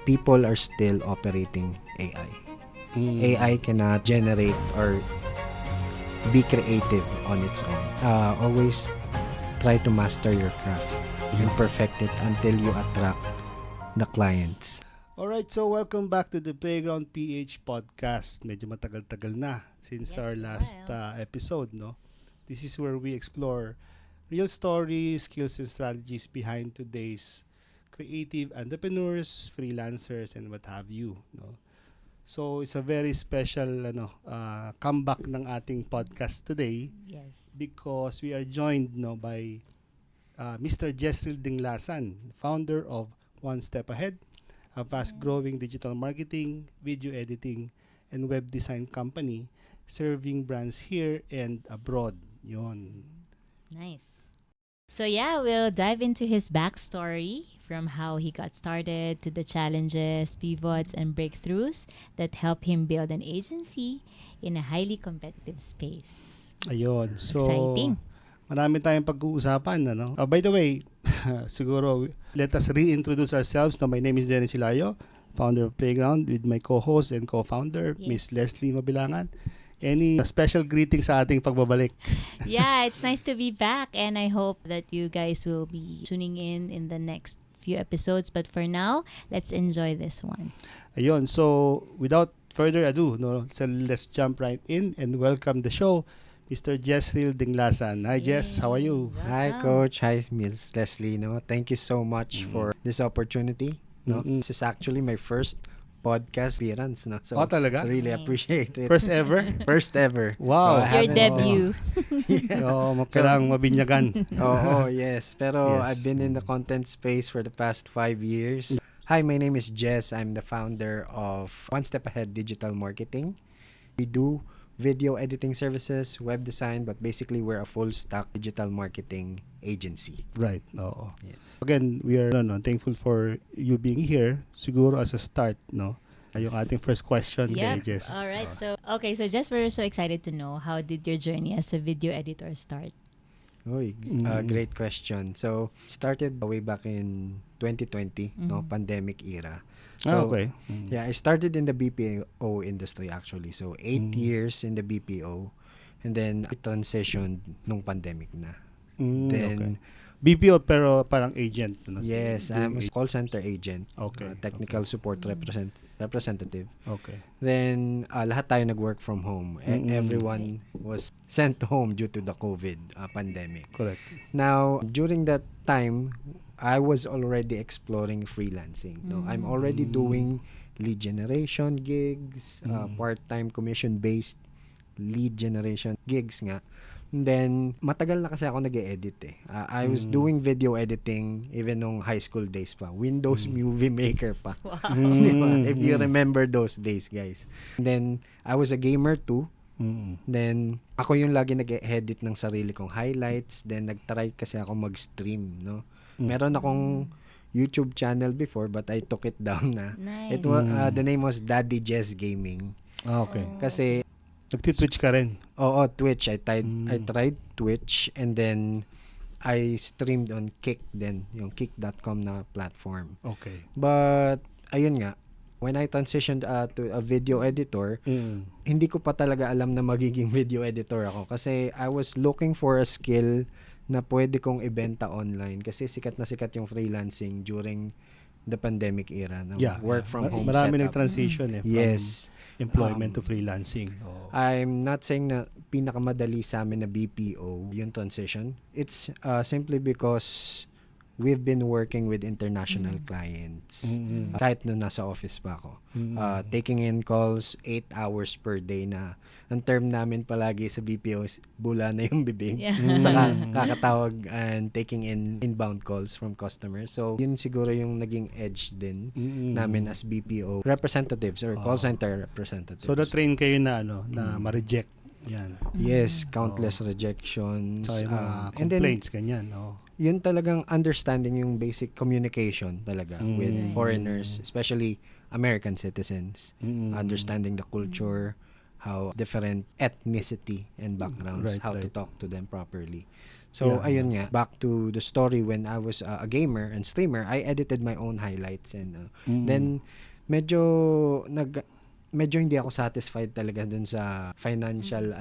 people are still operating AI. AI cannot generate or be creative on its own. Always try to master your craft and perfect it until you attract the clients. Alright, so welcome back to the Playground PH podcast. Medyo matagal-tagal na since our last episode, no? This is where we explore real stories, skills, and strategies behind today's creative entrepreneurs, freelancers, and what have you, no? So it's a very special comeback ng ating podcast today Yes. because we are joined by Mr. Jesril Dinglasan, founder of One Step Ahead, a fast-growing digital marketing, video editing, and web design company serving brands here and abroad. Yon. Nice. So yeah, we'll dive into his backstory from how he got started to the challenges, pivots, and breakthroughs that help him build an agency in a highly competitive space. Ayun. So, Exciting. marami tayong pag-uusapan. By the way, siguro, let us reintroduce ourselves. No, my name is Dennis Hilario, founder of Playground, with my co-host and co-founder, Miss Yes. Leslie Mabilangan. Any special greetings sa ating pagbabalik? Yeah, it's nice to be back, and I hope that you guys will be tuning in the next few episodes. But for now, let's enjoy this one. Ayun. So, without further ado, so let's jump right in and welcome the show, Mr. Jesril Dinglasan. Hi, Jess. How are you? Hi, Welcome. Coach. Hi, Miss Leslie. Thank you so much for this opportunity. This is actually my first podcast appearance. So Oh, talaga? really Nice. appreciate it. First ever? First ever. Wow. I Your haven't- debut. Kailangang mabinyagan. Yes. Pero Yes. I've been in the content space for the past 5 years. Hi, my name is Jess. I'm the founder of One Step Ahead Digital Marketing. We do video editing services, web design, but basically we're a full stack digital marketing agency. Right. Oo. Yeah. Again, we are thankful for you being here. Siguro as a start, yung ating first question kay Yep. Jess. All right. So Jess, we're so excited to know, how did your journey as a video editor start? Great question. So, started way back in 2020, pandemic era. So, Okay. yeah, I started in the BPO industry actually. So, 8 years in the BPO, and then I transitioned nung pandemic na. Then, BPO pero parang agent. yes, I'm a call center agent, Okay. technical support representative. Okay. Then, lahat tayo nag-work from home. Everyone was sent home due to the COVID pandemic. Correct. Now, during that time, I was already exploring freelancing. I'm already doing lead generation gigs, part-time commission-based lead generation gigs nga. And then, matagal na kasi ako nag-e-edit I was doing video editing even nung high school days pa. Windows Movie Maker pa. Diba? If you remember those days, guys. And then, I was a gamer too. Then, ako yung lagi nag-edit ng sarili kong highlights. Then, nag-try kasi ako mag-stream, Meron akong YouTube channel before but I took it down na. Nice. It was, the name was Daddy Jess Gaming. Okay. Kasi, Nagti-twitch ka rin. Twitch. I tried Twitch and then I streamed on Kick then, yung kick.com na platform. Okay. But, ayun nga, when I transitioned to a video editor, hindi ko pa talaga alam na magiging video editor ako kasi I was looking for a skill na pwede kong ibenta online kasi sikat na sikat yung freelancing during the pandemic era. Work from home Marami setup. nag-transition from Yes. employment to freelancing. I'm not saying na pinakamadali sa amin na BPO yung transition. It's simply because we've been working with international clients. Kahit nung nasa office pa ako. Taking in calls 8 hours per day na ang term namin palagi sa BPO is bula na yung bibig. Yeah. Saka kakatawag and taking in inbound calls from customers. So, yun siguro yung naging edge din namin as BPO representatives or call center representatives. So, na-train kayo na ma-reject. Yan. Yes, countless rejections. So, yung mga and then, complaints, ganyan. yun talagang understanding yung basic communication talaga with foreigners, especially American citizens. Understanding the culture, how different ethnicity and backgrounds, how to talk to them properly. So, Yeah, ayun nga, back to the story when I was a gamer and streamer, I edited my own highlights and then medyo medyo hindi ako satisfied talaga dun sa financial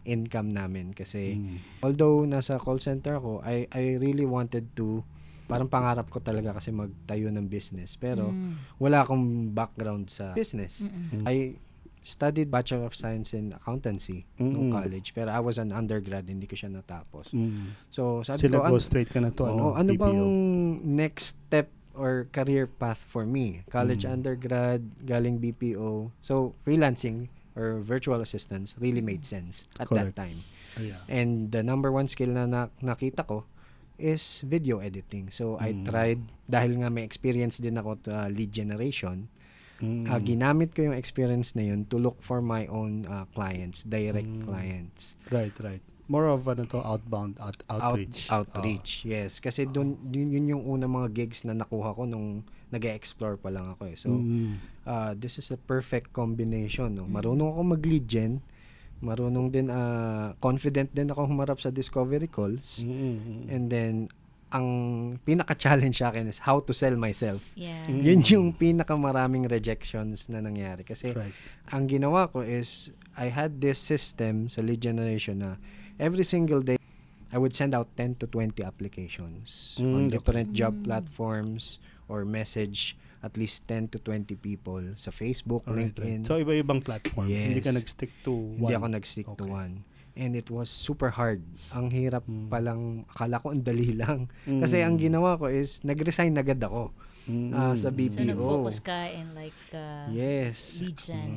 income namin kasi although nasa call center ako, I really wanted to parang pangarap ko talaga kasi magtayo ng business pero wala akong background sa business. I studied Bachelor of Science in Accountancy nung college pero I was an undergrad, hindi ko siya natapos. So sabi ko, Go straight ka na to, ano PPO. bang next step or career path for me? College undergrad, galing BPO. So freelancing or virtual assistants really made sense at that Correct. time. Yeah. And the number one skill na nakita ko is video editing. So I tried, dahil nga may experience din ako sa lead generation, ginamit ko yung experience na yun to look for my own clients, direct clients. Right. More of outbound outreach. Outreach, yes. Kasi yun yung unang mga gigs na nakuha ko nung nag-explore pa lang ako eh. So, this is a perfect combination. No? Marunong ako mag-lead gen, marunong din, confident din ako humarap sa discovery calls, and then, ang pinaka-challenge sa akin is how to sell myself. Yeah. Yun yung pinaka-maraming rejections na nangyari. Kasi, ang ginawa ko is, I had this system sa lead generation na every single day, I would send out 10 to 20 applications on different job platforms or message at least 10 to 20 people sa Facebook, LinkedIn. So, iba-ibang platform. Yes. Hindi ka nag-stick to one. Hindi ako nag-stick to one. And it was super hard. Ang hirap palang, akala ko ang dali lang. Kasi ang ginawa ko is, nag-resign agad ako sa So, BPO. nag-focus ka in like Yes. lead gen.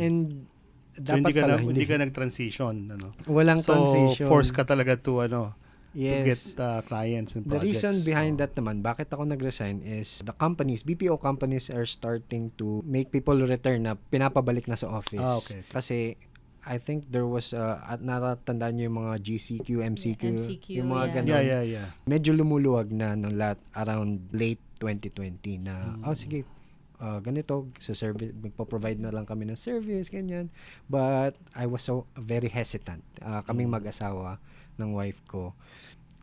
And So, dapat pala, hindi ka nag-transition. walang So, transition. force ka talaga to Yes. get clients and The projects. reason behind that naman, bakit ako nag-resign is the companies, BPO companies are starting to make people return na pinapabalik na sa office. Okay. Kasi I think there was, at natatandaan nyo yung mga GCQ, MCQ, MCQ, yung mga yeah. ganun. Yeah. Medyo lumuluwag na nung around late 2020 na, sige, ganito, sa service, magpo-provide na lang kami ng service, ganyan. But I was so very hesitant. Kaming mag-asawa ng wife ko,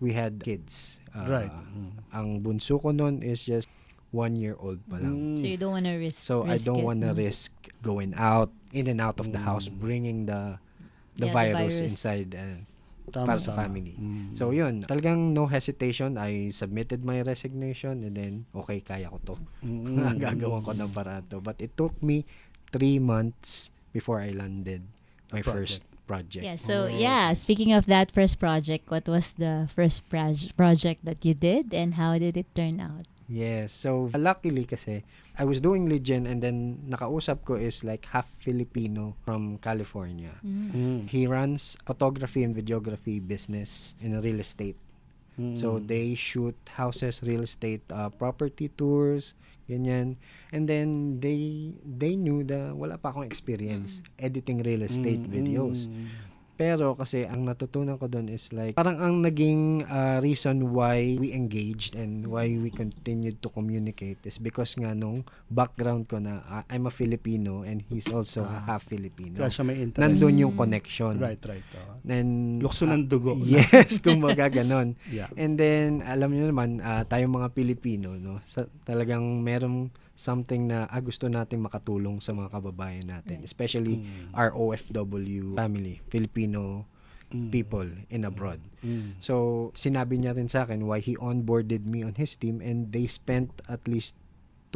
we had kids. Right. Ang bunso ko nun is just 1 year old pa lang. So, you don't wanna risk So I don't it, wanna no? risk going out, in and out of the house, bringing the Yeah, the virus virus. inside and Tama, para sa tama. family. So yun, talagang no hesitation. I submitted my resignation and then, okay, kaya ko to. Gagawa ko ng paraan to. But it took me 3 months before I landed my first project. Yeah, so speaking of that first project, what was the first project that you did and how did it turn out? Yes. So, luckily kasi, I was doing lead gen and then nakausap ko is like half Filipino from California. He runs photography and videography business in real estate. So, they shoot houses, real estate, property tours, ganyan. And then, they knew that wala pa akong experience editing real estate videos. Pero kasi ang natutunan ko doon is like parang ang naging reason why we engaged and why we continued to communicate is because nga nung background ko na I'm a Filipino and he's also a half Filipino. Kaya siya may interest. Nandun yung connection. Right. And Lukso ng dugo. yes, kumbaga ganon. Yeah. And then alam niyo naman tayong mga Pilipino no, talagang merong something na gusto nating makatulong sa mga kababayan natin, especially our OFW family, Filipino people in abroad. So, sinabi niya rin sa akin why he onboarded me on his team and they spent at least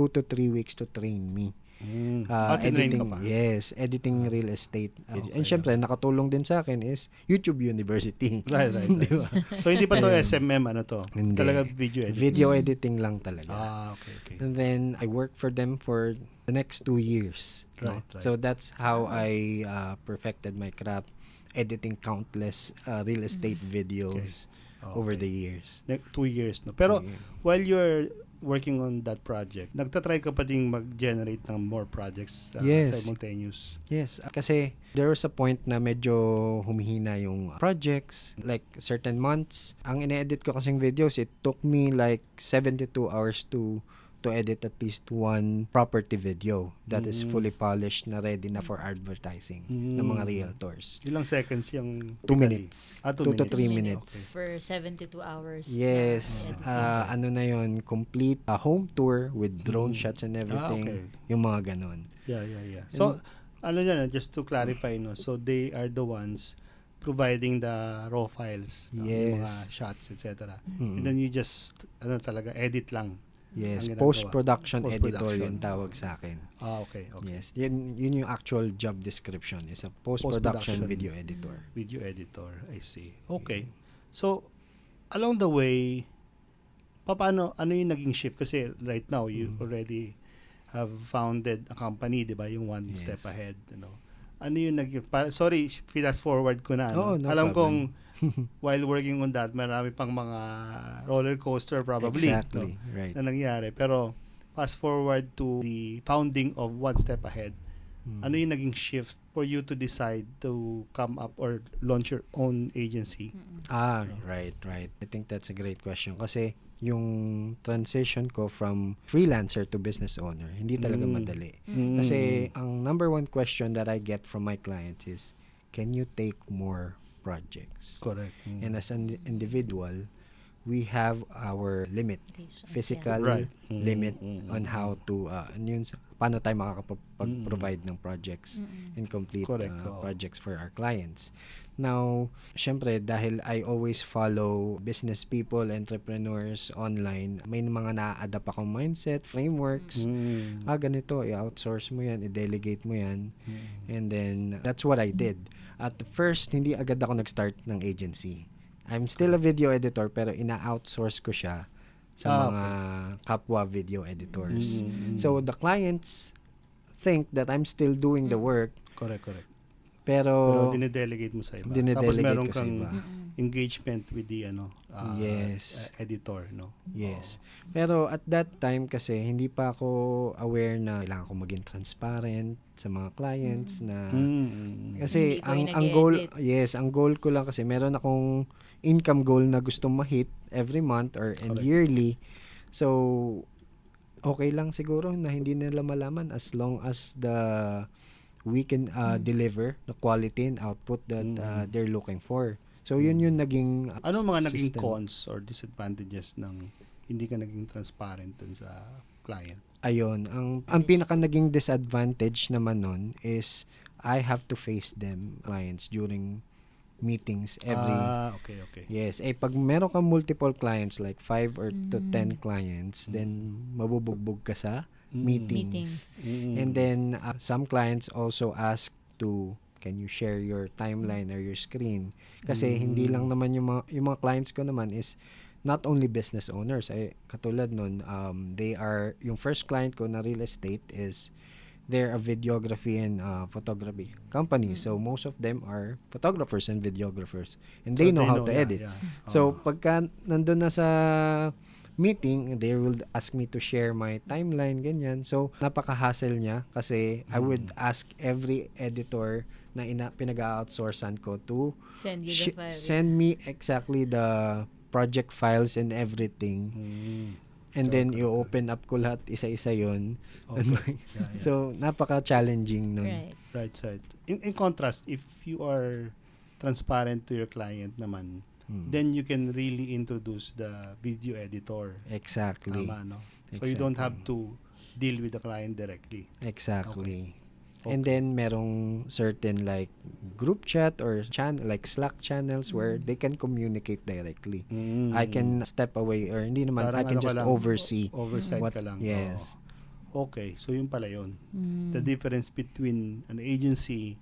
2 to 3 weeks to train me. Tinrain ka pa? Yes, editing real estate. Okay. And syempre, nakatulong din sa akin is YouTube University. Right. Di ba? So, hindi pa to SMM, Hindi. Talaga video editing. Video editing lang talaga. Okay. And then I worked for them for the next 2 years. No? Right. So that's how I perfected my craft, editing countless real estate videos over the years. 2 years, no? Pero, 2 years. while you're working on that project, nagtatry ka pa ding mag-generate ng more projects Yes. simultaneous. Yes, kasi there was a point na medyo humihina yung projects, like certain months. Ang ine-edit ko kasing videos, it took me like 72 hours to to edit at least one property video that is Mm. fully polished na ready na for advertising ng mga Mm. realtors. Ilang seconds yung 2 typically? minutes. 2 2 to 3 minutes. minutes. For 72 hours. Yes. na editing. Ano na yon, complete home tour with drone Mm. shots and everything. Okay. Yung mga ganon. Yeah. So, ano yan, just to clarify, no? So, they are the ones providing the raw files, no? Yung mga Yes. shots, etc. Mm. And then you just, talaga, edit lang. Yes, ang ginagawa. post-production editor Post-production. yung tawag sa akin. Okay. Yes, yun yung actual job description, is a post-production Post-production. video editor. Video editor, I see. Okay. So, along the way, ano yung naging shift? Kasi right now, you already have founded a company, di ba? Yung one Yes. step ahead. Ano yung sorry, fast forward ko na. Oh, no Alam problem. kong while working on that, marami pang mga roller coaster probably Exactly, right. na nangyari. Pero fast forward to the founding of One Step Ahead, ano yung naging shift for you to decide to come up or launch your own agency? Right. I think that's a great question kasi yung transition ko from freelancer to business owner, hindi talaga madali. Kasi ang number one question that I get from my clients is, can you take more projects? Correct. And as an individual, we have our limit, Limitations, physical Right. limit on how to, paano tayo makakapag-provide ng projects and complete Correct, oo. projects for our clients. Now, syempre, dahil I always follow business people, entrepreneurs online, may mga na-adapt akong mindset, frameworks. Ganito, i-outsource mo yan, i-delegate mo yan. And then, that's what I did. At first, hindi agad ako nag-start ng agency. I'm still a video editor, pero ina-outsource ko siya sa mga kapwa video editors. So, the clients think that I'm still doing the work, Correct. pero Pero dinedelegate mo sa iba. Tapos dinedelegate meron ko sa kang iba. engagement with the Yes. editor, no? Yes. Pero at that time kasi hindi pa ako aware na kailangan ko maging transparent sa mga clients na kasi Hindi ko yung ang goal, nag-e-edit. ang goal ko lang kasi meron akong income goal na gustong ma-hit every month and Correct. yearly. So okay lang siguro na hindi nila malaman as long as we can deliver the quality and output that they're looking for. So yun yung naging Ano mga naging system. cons or disadvantages ng hindi ka naging transparent dun sa client? Ayun, ang pinaka naging disadvantage naman nun is I have to face them clients during meetings every Okay. Yes, pag meron kang multiple clients like 5 or to 10 clients, then mabubugbog ka sa meetings. And then some clients also ask to, can you share your timeline or your screen? Kasi hindi lang naman yung mga clients ko naman is not only business owners. Katulad nun, they are, yung first client ko na real estate is, they're a videography and photography company. So most of them are photographers and videographers. And they know how to edit. Yeah. So pagka nandun na sa meeting, they will ask me to share my timeline, ganyan. So napaka-hassle niya kasi I would ask every editor na pinag-outsourcean ko to Send you the file. send me exactly the project files and everything. And then i-open up ko lahat isa-isa yon. Okay. Yeah. So napaka-challenging nun. Right. Right. In contrast, if you are transparent to your client naman, then you can really introduce the video editor. Exactly. Tama, no? So you don't have to deal with the client directly. Exactly. Okay. And then merong certain like group chat or like Slack channels where they can communicate directly. I can step away or hindi naman, Parang I can ano ka just lang, oversee. Oversight what- ka lang. Yes. Oo. Okay, so yun pala yun. The difference between an agency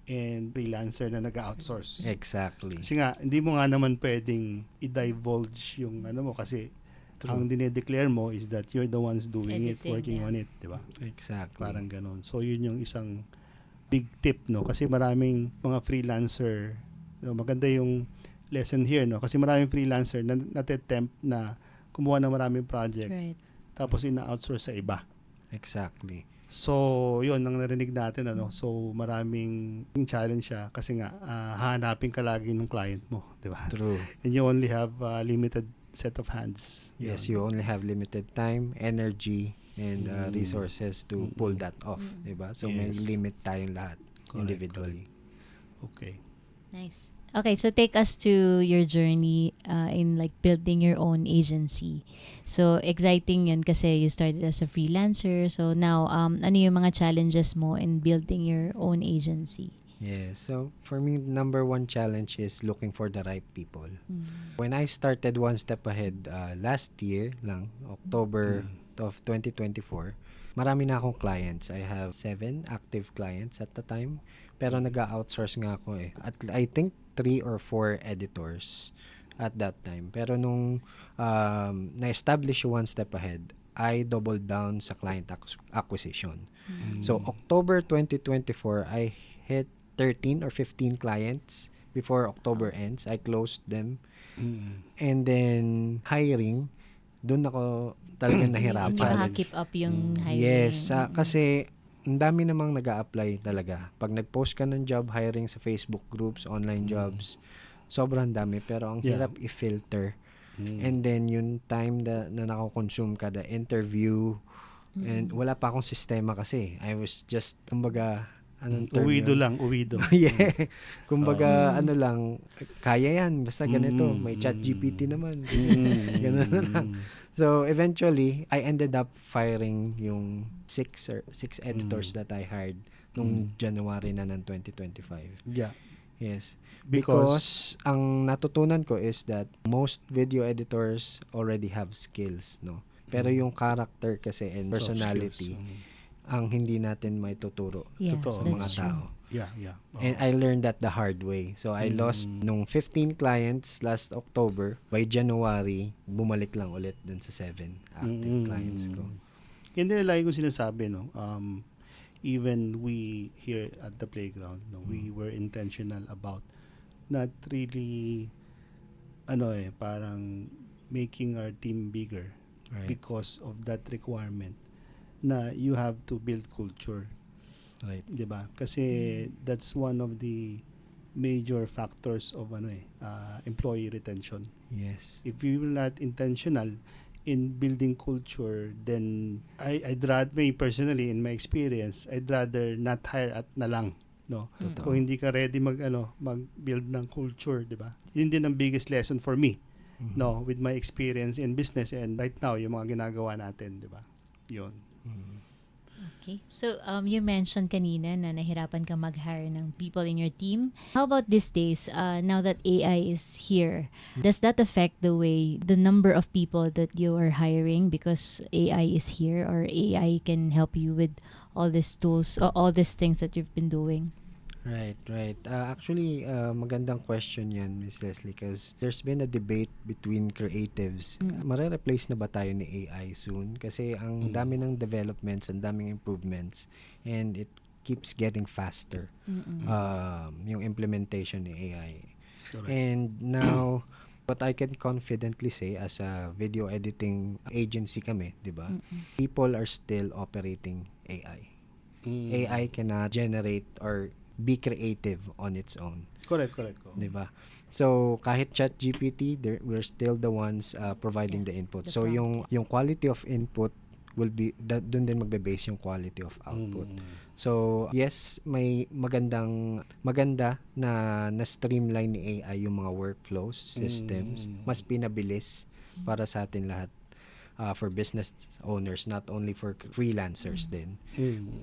and freelancer na nag-outsource. Exactly. Kasi nga, hindi mo nga naman pwedeng i-divulge yung ano mo kasi ang dinedeclare mo is that you're the ones doing it, Editing, working yeah. on it, di ba? Exactly. Parang ganun. So, yun yung isang big tip, no? Kasi maraming mga freelancer, no? Maganda yung lesson here, no? Kasi maraming freelancer na nate-tempt na kumuha ng maraming project Right. tapos ina-outsource sa iba. Exactly. So, yun, ang narinig natin, ano? So, maraming challenge siya kasi nga, hahanapin ka lagi ng client mo, di ba? True. And you only have limited set of hands. Yes, Yun. you only have limited time, energy, and resources to pull that off, diba? So may Yes. limit tayong lahat Correct, individually. Okay. Nice. Okay, so take us to your journey in like building your own agency. So exciting yun kasi you started as a freelancer. So now, ano yung mga challenges mo in building your own agency? Yes. So for me, number one challenge is looking for the right people. Mm. When I started One Step Ahead last year lang, October of 2024, marami na akong clients. I have 7 active clients at the time. Pero nag-outsource nga ako eh. At I think 3 or 4 editors at that time. Pero nung na-establish yung One Step Ahead, I doubled down sa client acquisition. So October 2024, I hit 13 or 15 clients before October ends. I closed them. And then hiring, doon ako talagang Hindi nahirapan. makaka-keep up yung hiring. Yes, kasi ang dami namang nag-a-apply talaga. Pag nag-post ka ng job hiring sa Facebook groups, online jobs, sobrang dami. Pero ang Yeah. hirap i-filter. And then yung time na nako-consume ka, the interview, and wala pa akong sistema kasi. I was just, kumbaga, anong term Uwido yun? lang, uwido. Yeah. Kumbaga, ano lang, kaya yan. Basta ganito. May chat Mm. GPT naman. Ganun na lang. So, eventually, I ended up firing yung 6 editors that I hired nung January na ng 2025. Yeah. Yes. Because, Because ang natutunan ko is that most video editors already have skills, no? Pero yung character kasi and soft personality, skills. ang hindi natin may tuturo Yeah, Totoo. sa mga that's tao. true. Yeah, yeah. And I learned that the hard way. So I lost nung 15 clients last October. By January, bumalik lang ulit dun sa 7 active clients ko. Hindi na lagi ko sinasabi, no? Even we here at the playground, no, we were intentional about not really, parang making our team bigger Right. because of that requirement na you have to build culture. Right. 'Di ba? Kasi that's one of the major factors of employee retention. Yes. If you were not intentional in building culture, then I'd rather, me personally, in my experience, I'd rather not hire at na lang, no? Totoo. Kung hindi ka ready mag-build ng culture, 'di ba? Yun din ang biggest lesson for me, no, with my experience in business and right now yung mga ginagawa natin, 'di ba? Yun. Okay. So, you mentioned kanina na nahirapan ka mag-hire ng people in your team. How about these days, now that AI is here, does that affect the number of people that you are hiring because AI is here, or AI can help you with all these tools, all these things that you've been doing? Right. Actually, magandang question yan, Miss Leslie, because there's been a debate between creatives. Mare-replace na ba tayo ni AI soon? Kasi ang dami ng developments, ang daming improvements, and it keeps getting faster. Yung implementation ni AI. Correct. And now, what I can confidently say as a video editing agency kami, di ba? People are still operating AI. AI cannot generate or be creative on its own, Correct. 'di ba? So kahit ChatGPT, we're still the ones providing the input. The So prompt. yung quality of input will be doon din magbe-base yung quality of output. So yes, may maganda na streamline ni AI yung mga workflows, systems, mas pinabilis para sa atin lahat. For business owners, not only for freelancers din.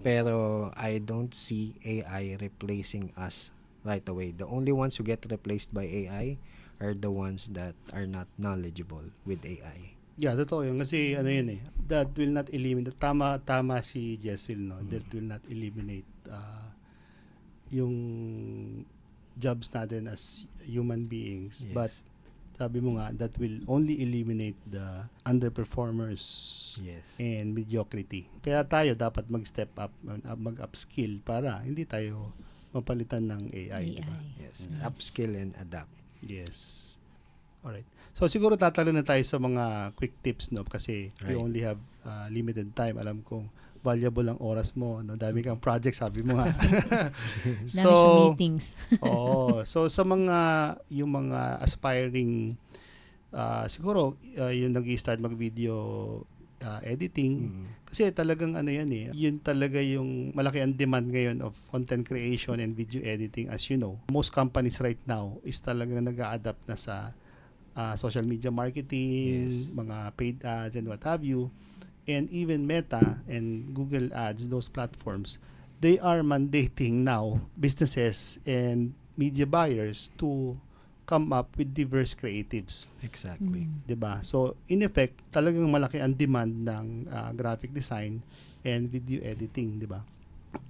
Pero I don't see AI replacing us right away. The only ones who get replaced by AI are the ones that are not knowledgeable with AI. Yeah, totoo yun. Kasi that will not eliminate, tama si Jessil, no? That will not eliminate yung jobs natin as human beings. Yes. But sabi mo nga, that will only eliminate the underperformers Yes. and mediocrity. Kaya tayo dapat mag-step up, mag-upskill para hindi tayo mapalitan ng AI. Diba? Yes. Upskill and adapt. Yes. Alright. So siguro tatalo na tayo sa mga quick tips, no? Kasi we Right. only have limited time. Alam kong valuable ang oras mo, no? Dami kang project, sabi mo nga. Dami siyang meetings. So sa yung mga aspiring siguro yung nag-i-start mag-video editing. Kasi talagang ano yan yun talaga yung malaki ang demand ngayon of content creation and video editing. As you know, most companies right now is talagang nag-a-adapt na sa social media marketing, Yes. mga paid ads and what have you. And even Meta and Google Ads, those platforms, they are mandating now businesses and media buyers to come up with diverse creatives. Exactly. 'Di ba? So in effect, talagang malaki ang demand ng graphic design and video editing, 'di ba?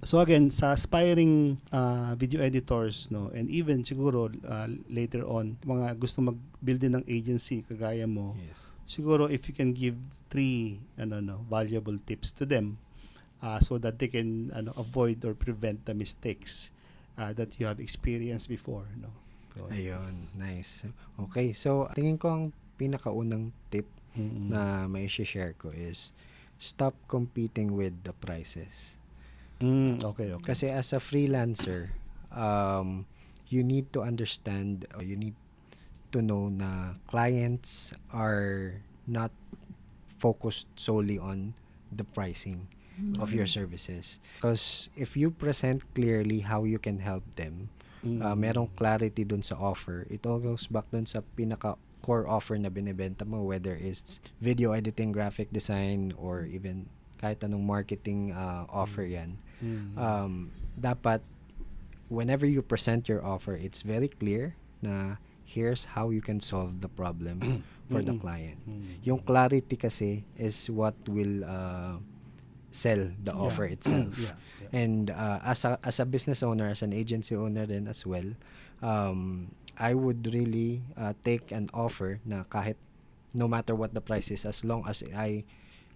So again, sa aspiring video editors, no, and even siguro later on mga gusto mag-build din ng agency kagaya mo, Yes. siguro if you can give 3 valuable tips to them so that they can avoid or prevent the mistakes that you have experienced before, no. So, Ayun, nice. Okay, so tingin ko ang pinakaunang tip na may share ko is stop competing with the prices. okay. Kasi as a freelancer, you need to understand, or you need to know na clients are not focused solely on the pricing of your services. Because if you present clearly how you can help them, merong clarity dun sa offer, it all goes back dun sa pinaka core offer na binibenta mo, whether it's video editing, graphic design, or even kahit anong marketing offer yan. Dapat whenever you present your offer, it's very clear na here's how you can solve the problem for the client. Yung clarity kasi is what will sell the offer itself. Yeah. And as a business owner, as an agency owner then as well, I would really take an offer na kahit no matter what the price is, as long as I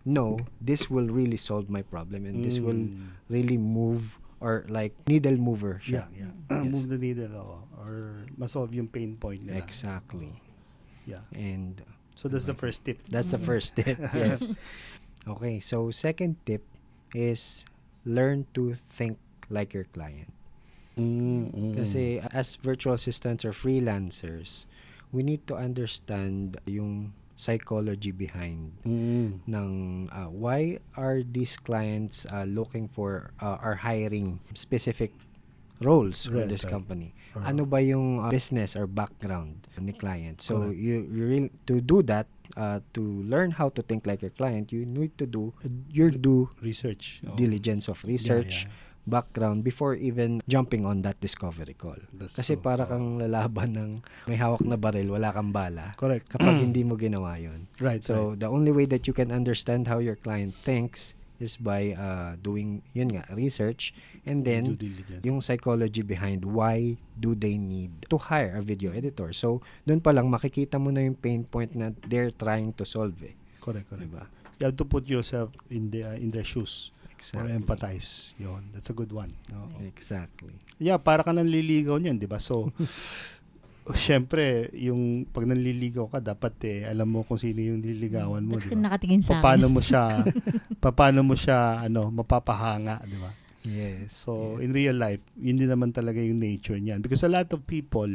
know this will really solve my problem and this will really move, or like needle mover siya. Yeah. Yes. Move the needle or ma-solve yung pain point nila. Exactly. Yeah. And So that's the first tip. that's the first tip. Yes. Okay, so second tip is learn to think like your client. Kasi as virtual assistants or freelancers, we need to understand yung psychology behind ng why are these clients looking for or hiring specific roles for Right, this right. company. Ano ba yung business or background ni client? So Correct. you really to do that, to learn how to think like your client, you need to do your due Research. diligence of research, background before even jumping on that discovery call. That's Kasi true. para kang lalaban ng may hawak na baril, wala kang bala. Correct. Kapag hindi mo ginawa yun. Right. So, the only way that you can understand how your client thinks is by doing, yun nga, research, and due then diligence. yung psychology behind why do they need to hire a video editor. So, doon pa lang makikita mo na yung pain point na they're trying to solve eh. Correct. Diba? You have to put yourself in their shoes or Exactly. empathize. Yun. That's a good one. Oo. Exactly. Yeah, para ka nanliligaw niyan, 'di ba? So syempre, yung pag nanliligaw ka, dapat alam mo kung sino yung nililigawan mo, Ba't 'di ka ba? nakatingin sa akin? Paano mo siya mapapahanga, 'di ba? Yes. So in real life, yun din naman talaga yung nature niyan, because a lot of people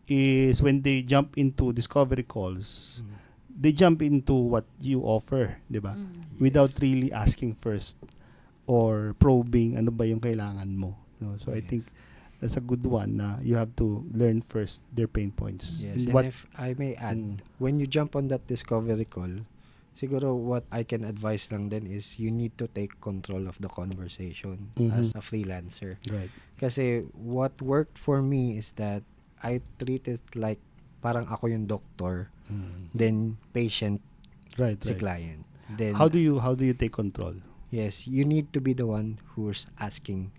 is when they jump into discovery calls, they jump into what you offer, 'di ba? Without really asking first or probing ano ba yung kailangan mo. No? So I Yes. think that's a good one na you have to learn first their pain points. Yes, And and if I may add, when you jump on that discovery call, siguro what I can advise lang din is you need to take control of the conversation as a freelancer. right. Kasi what worked for me is that I treat it like parang ako yung doctor, then patient Right, si right. client. Then How do you take control? yes, you need to be the one who's asking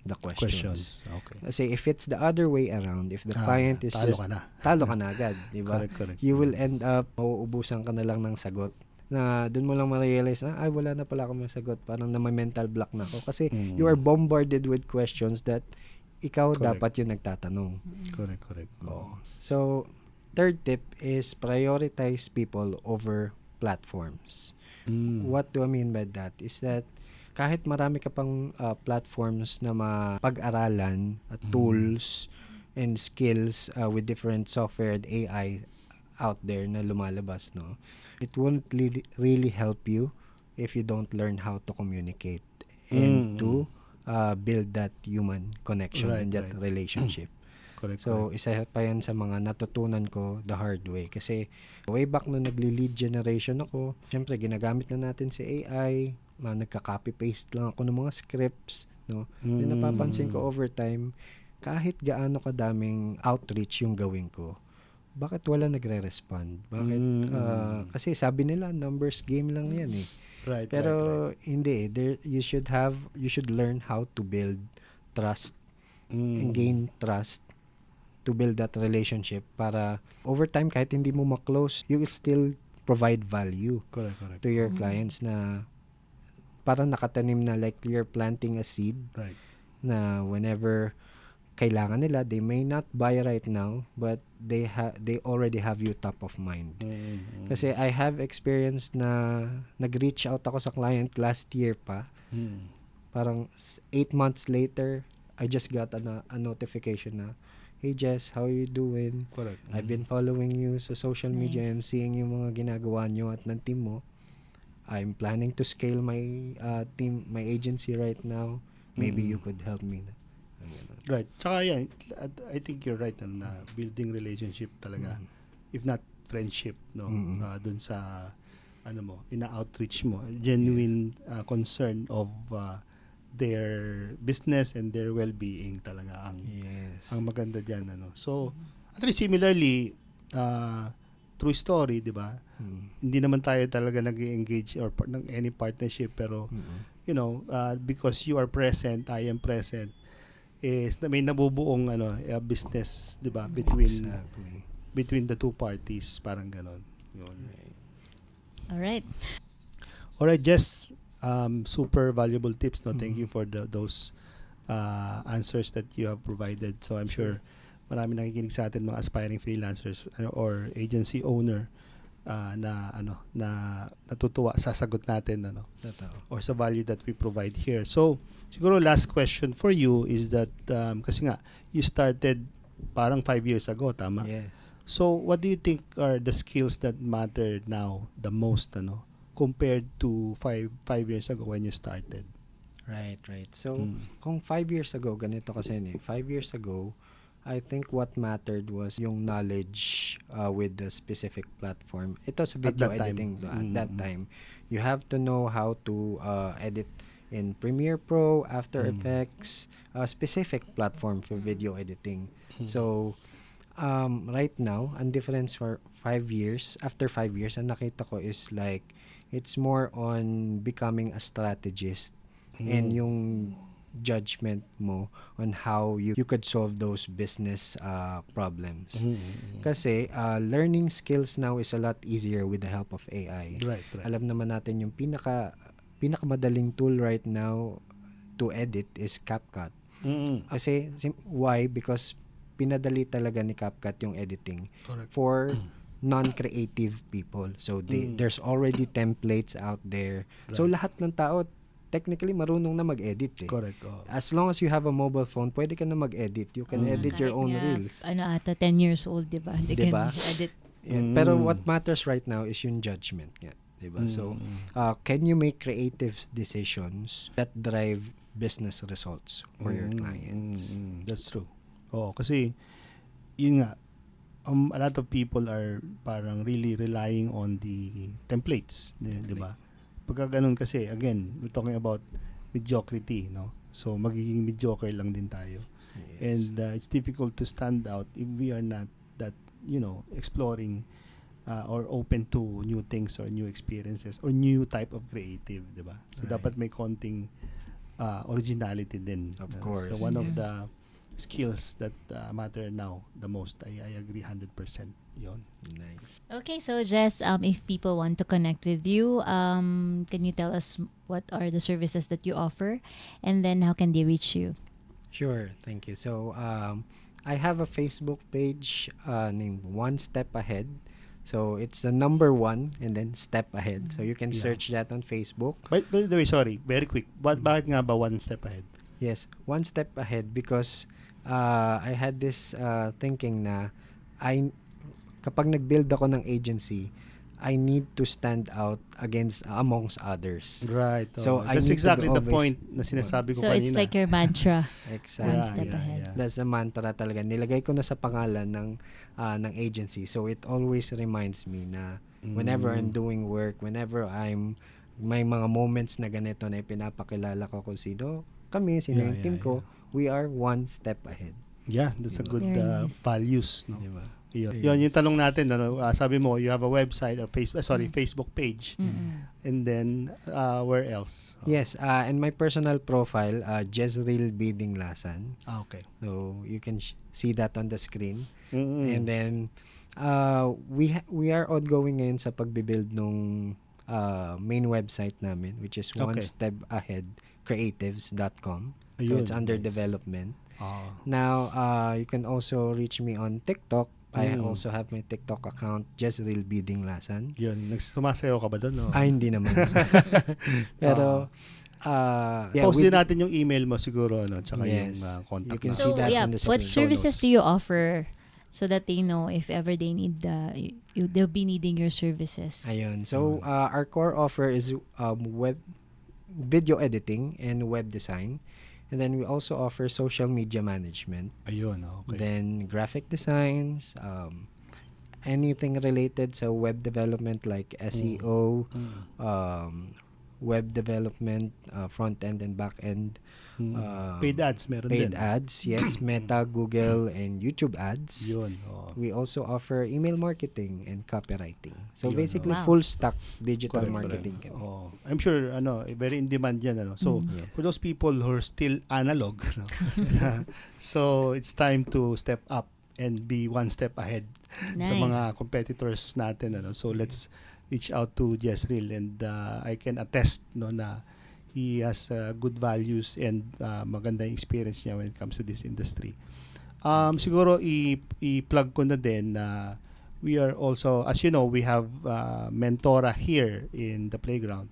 the questions. Okay. Kasi if it's the other way around, if the client is talo just ka na. talo ka na agad, di ba? Correct. You will end up mauubusan ka na lang ng sagot na doon mo lang ma-realize na ay wala na pala akong sagot, parang na may mental block na ako kasi you are bombarded with questions that ikaw Correct. dapat yung nagtatanong. Correct. Oh. So third tip is prioritize people over platforms. What do I mean by that is that kahit marami ka pang platforms na mapag-aralan at tools and skills with different software and AI, out there na lumalabas, no? It won't really help you if you don't learn how to communicate and to build that human connection Right, and that right. relationship. Correct, So, isa pa yan sa mga natutunan ko the hard way. Kasi, way back nung nagli-lead generation ako, syempre, ginagamit na natin si AI, nagka-copy-paste lang ako ng mga scripts, no? Then, napapansin ko over time, kahit gaano kadaming outreach yung gawin ko, bakit wala nagre-respond? Bakit? Kasi sabi nila, numbers game lang yan eh. Right, Pero, right. hindi. You should learn how to build trust and gain trust to build that relationship para over time kahit hindi mo ma-close, you will still provide value Correct. to your clients na parang nakatanim na like you're planting a seed Right. na whenever kailangan nila, they may not buy right now but they already have you top of mind. Kasi I have experience na nag-reach out ako sa client last year pa. Parang 8 months later, I just got a notification na, "Hey Jess, how are you doing? Correct. I've been following you sa social media. Nice. I'm seeing yung mga ginagawa nyo at ng team mo. I'm planning to scale my team, my agency right now. Maybe you could help me." Right. Tsaka yan, I think you're right na building relationship talaga. If not friendship, no? Dun sa ina-outreach mo, genuine concern of their business and their well-being talaga ang maganda diyan, ano. So, at least similarly, true story, 'di ba? Hindi naman tayo talaga nag-engage or ng any partnership, pero because you are present, I am present, is may nabubuong business, 'di ba, between the two parties, parang ganon. Yun. All right. Alright, Jess, super valuable tips, no? Thank you for those answers that you have provided. So I'm sure marami nakikinig sa atin, mga aspiring freelancers or agency owner na natutuwa sa sagot natin, or sa value that we provide here. So siguro last question for you is that kasi nga you started parang 5 years ago, tama? Yes. So what do you think are the skills that matter now the most, compared to 5 years ago when you started? Right. So, kung 5 years ago, ganito kasi 5 years ago, I think what mattered was yung knowledge with the specific platform. Ito sa video editing. At that time, you have to know how to edit in Premiere Pro, After Effects, a specific platform for video editing. So, right now, ang difference for 5 years, after 5 years, ang nakita ko is like, it's more on becoming a strategist and yung judgment mo on how you could solve those business problems. Kasi learning skills now is a lot easier with the help of AI. Right. Alam naman natin yung pinakamadaling tool right now to edit is CapCut. Kasi why? Because pinadali talaga ni CapCut yung editing. Correct. For non-creative people. So there's already templates out there. Right. So lahat ng tao technically marunong na mag-edit eh. Correct. As long as you have a mobile phone, pwede ka na mag-edit. You can edit your Kahit own nga, reels. 10 years old, di ba? They Diba? can edit. Yeah. Pero what matters right now is yung judgment. Yeah. Diba? So, can you make creative decisions that drive business results for your clients? That's true. Oo, kasi yun nga, a lot of people are parang really relying on the templates, di ba? Pagka ganun kasi, again, we're talking about mediocrity, no? So, magiging mediocre lang din tayo. Yes. And it's difficult to stand out if we are not that, exploring or open to new things or new experiences or new type of creative, di ba? So, Right. dapat may konting originality din. Of course. So, one of the skills that matter now the most, I agree 100%. Yon. Nice. Okay, so Jess, if people want to connect with you, can you tell us what are the services that you offer, and then how can they reach you? Sure, thank you. So, I have a Facebook page named One Step Ahead. So, it's the number 1 and then step ahead. So, you can Yeah. search that on Facebook. By the way, sorry, very quick. Bakit nga ba one step ahead? Yes, one step ahead because I had this thinking na kapag nag-build ako ng agency, I need to stand out amongst others. Right. So, I that's need to exactly the always- point na sinasabi ko So kanina. it's like your mantra. Exactly. One step ahead. That's the mantra talaga. Nilagay ko na sa pangalan ng agency. So it always reminds me na whenever I'm doing work, whenever may mga moments na ganito na ipinapakilala ko kung sino Yeah, yung team ko, we are one step ahead. Yeah, that's a good Very nice. values, no? Diba? Yun yung tanong natin, ano, sabi mo, you have a website or Facebook page. And then, where else? Yes, and my personal profile, Jezreel Bidding Lasan. Okay. So you can see that on the screen. Mm-mm. And then we are ongoing ngayon sa pagbe-build nung main website namin, which is Okay. one step ahead creatives.com. So Ayun, it's under nice. development. Ah. Now you can also reach me on TikTok. I Mm. also have my TikTok account, Jezreel Bidding Lasan. Yun, sumasayaw ka ba doon? No? Hindi naman. Pero yeah, Post with- din natin yung email mo siguro, ano, tsaka Yes. yung contact You can na. see So that yeah, on the what screen. services do you offer so that they know if ever they need they'll be needing your services? Ayun. So, our core offer is web video editing and web design. And then we also offer social media management. Ayun, okay. Then graphic designs, anything related sa web development like SEO, web development, front end and back end. Paid ads, meron Paid din. ads, yes, Meta, Google, and YouTube ads. Yun, oo. We also offer email marketing and copywriting. So Yun, basically Wow. full stack digital Correct, marketing. correct. Oh, I'm sure very in demand yan, ano. So Yes. for those people who are still analog, no? So it's time to step up and be one step ahead sa Nice. mga competitors natin, ano. So let's reach out to Jezreel, and I can attest, no, na he has good values and magandang experience niya when it comes to this industry. Siguro i-plug ko na din na we are also, as you know, we have Mentora here in the playground.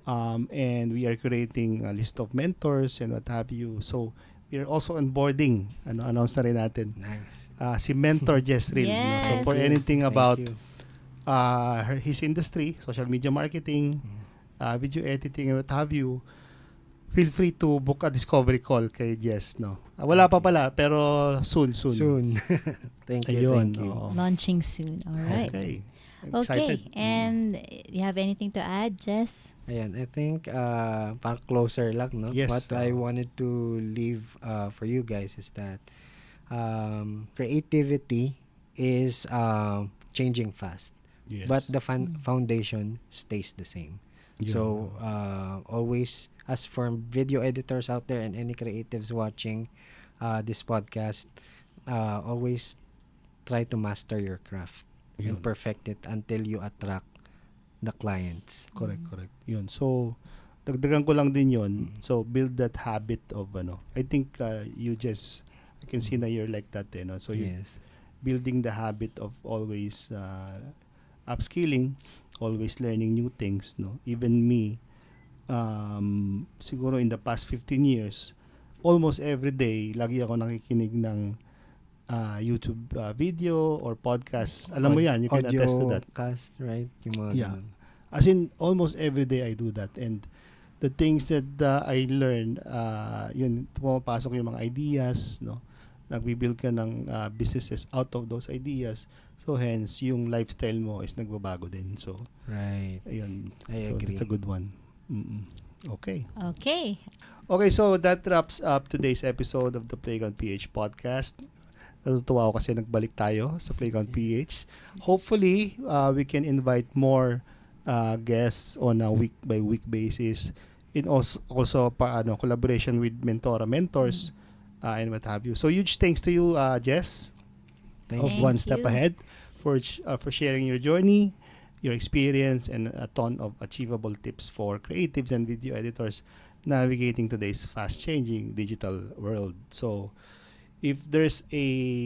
And we are creating a list of mentors and what have you. So we are also onboarding, announce na rin natin, Nice. si Mentor Jezreel. No? So for Yes. anything Thank about you. his industry, social media marketing, video editing, and what have you, feel free to book a discovery call kay Jess, no? Wala pa pala, pero soon. Soon. Thank you. Ayun, Thank you. oo. Launching soon. All right. Okay. Okay. Excited. And you have anything to add, Jess? Ayan, I think parang closer lang, no? Yes, What I wanted to leave for you guys is that creativity is changing fast, Yes. but the foundation stays the same. Yun. So always, as for video editors out there and any creatives watching this podcast, always try to master your craft Yun. and perfect it until you attract the clients. Correct. Yun. So, dagdagan ko lang din yun. So, build that habit of, I think you just, I can see na you're like that, no? So, you Yes. building the habit of always upskilling, always learning new things, no? Even me, siguro in the past 15 years, almost every day, lagi ako nakikinig ng YouTube video or podcast. Alam mo yan, you can attest to that. Cast, right? Yung mga Yeah. ganun. As in, almost every day I do that. And the things that I learn, yun, pumapasok yung mga ideas, no? Nagbibuild ka ng businesses out of those ideas. So hence, yung lifestyle mo is nagbabago din. So, Right. ayun. I So agree. that's a good one. Okay. Okay. Okay, so that wraps up today's episode of the Playground PH podcast. Natutuwa ako kasi nagbalik tayo sa Playground PH. Hopefully, we can invite more guests on a week-by-week basis. And also collaboration with mentors, and what have you. So huge thanks to you, Jess, Thank of you. One Thank Step you. Ahead, for sharing your journey, your experience, and a ton of achievable tips for creatives and video editors navigating today's fast-changing digital world. So, if there's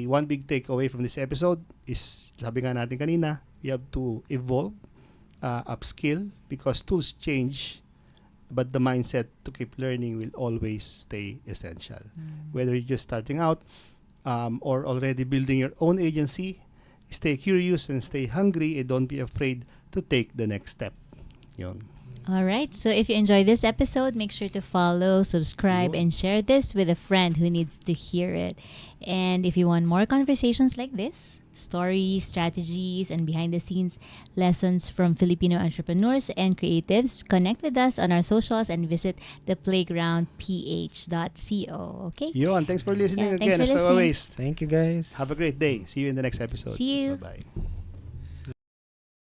one big takeaway from this episode is, sabi nga natin kanina, we have to evolve, upskill, because tools change, but the mindset to keep learning will always stay essential. Whether you're just starting out or already building your own agency, stay curious and stay hungry, and don't be afraid to take the next step. Yun. All right. So if you enjoyed this episode, make sure to follow, subscribe, Yun. and share this with a friend who needs to hear it. And if you want more conversations like this, stories, strategies, and behind the scenes lessons from Filipino entrepreneurs and creatives, connect with us on our socials and visit theplaygroundph.co. Okay? Yun. Thanks for listening Yeah, thanks again. for As listening. always, Thank you, guys. have a great day. See you in the next episode. See you. Bye-bye.